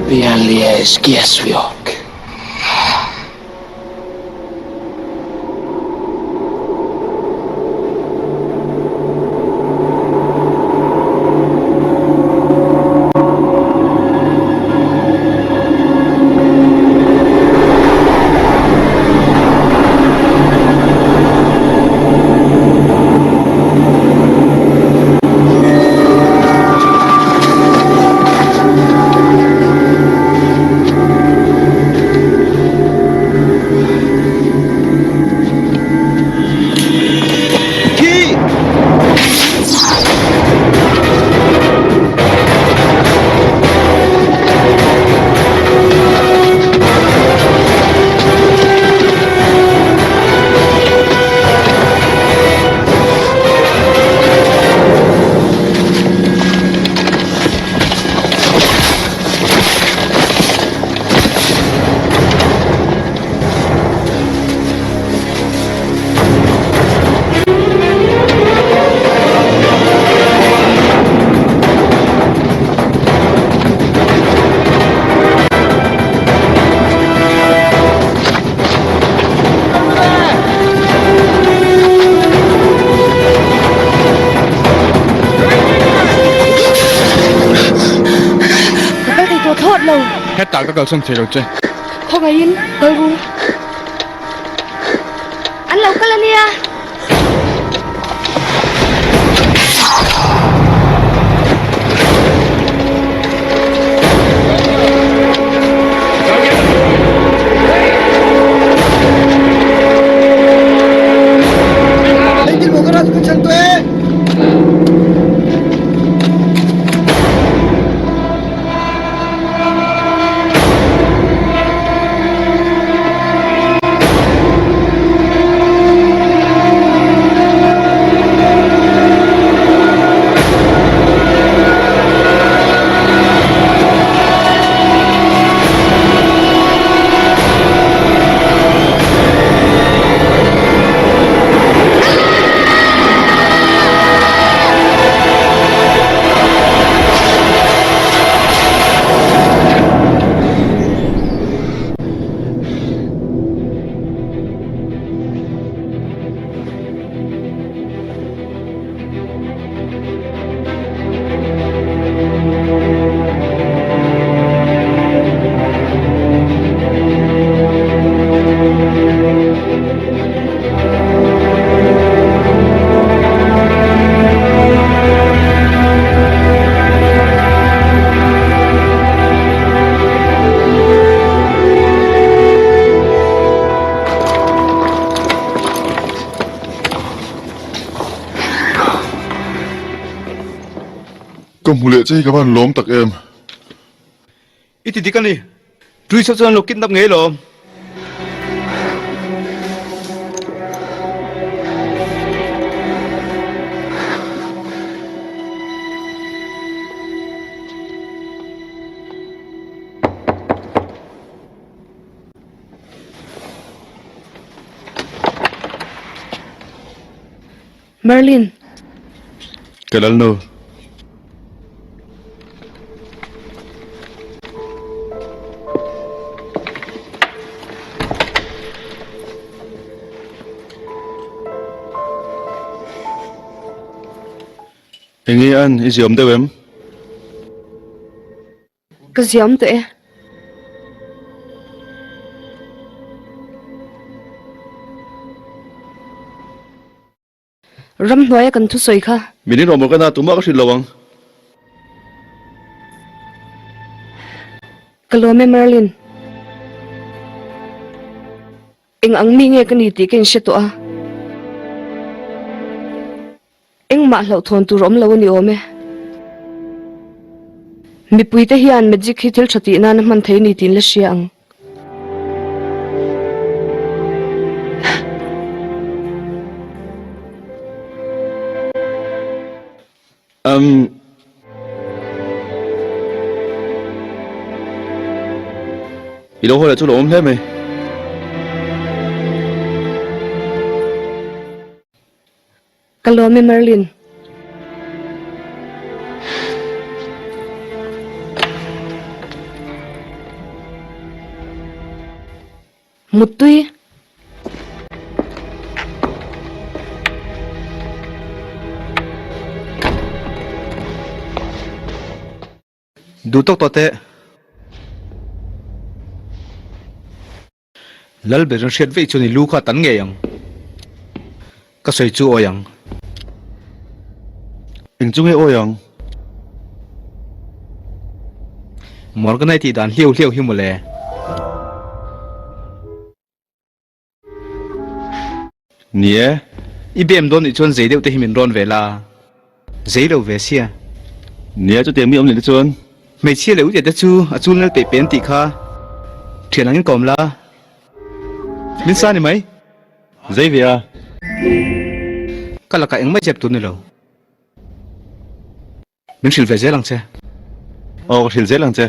Bien lies giesviok. Hết tạc các sân chơi rồi chơi. Không ai yên, tôi vu. Anh lâu cái nia. Anh đi một cái răng chân tuế. Công mù lệ chơi các bạn lốm tặc em. Ít thì cái này, truy sát sơn lục kinh tập nghề lộm. Merlin. Cái lần nữa. Anh nghĩ anh, ý gì ấm tiêu em? Cái gì ông tụi Ram nói cần thu soi kha. Mình đi rồi một cái nào tụi nó có xin lỗi. Kalome Merlin. Ing ang mi nghe cái này tí cái shit to a. Ing ma lau thon tu rom lau ni ome. Mi pui te hian magic hi thil thati na man thei ni tin la siang. Ý đâu hồi là chỗ lộn thế mày. Kalome Merlin. một tuy du tok to te lal be ron shet ve chu ni lu kha tan nge yang ka sei chu o yang Hình chung ô yang. mor ka nai ti dan hiu hiu hi mu le Nia. ibem don i chon zei deu te himin ron ve la zei lo ve sia Nia cho tiền mi ông liền chuan. mei chia le u te chu a chul nal pe pen ti kha thian angin kom la min sa ni mai Giấy về à? kala ka eng mai chep tu ni lo min sil ve zelang che Ồ, hiểu dễ lắm chứ.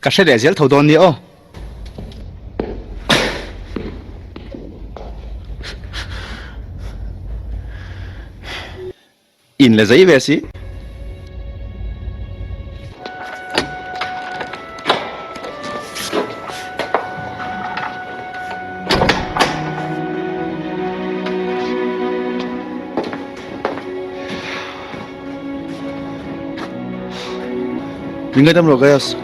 ka she de zel tho don ni o In là giấy về xí. Mình ngay tâm rồi guys.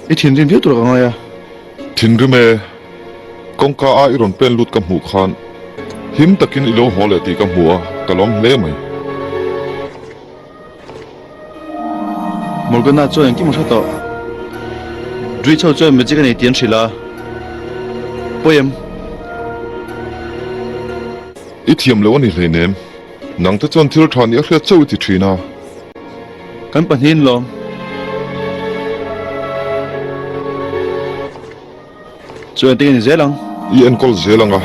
Ít thiên thiên biết rồi không ai à? Thin ri me kong ka a iron pen lut kam hu khan him takin ilo hole ti kam hua kalom le mai Morgan na cho anh kim một sát tọ. Duy cho mình chỉ cái này tiến chỉ là. Bôi em. I thiam lo ani hleinem nang te chon thil than ya khia chau ti thina Kan pan hin lo. Cho anh tiếng dễ lắm. I en kol zelanga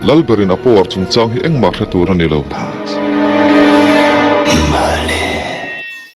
lalberin apo war chung chang hi engmar hretur ani lo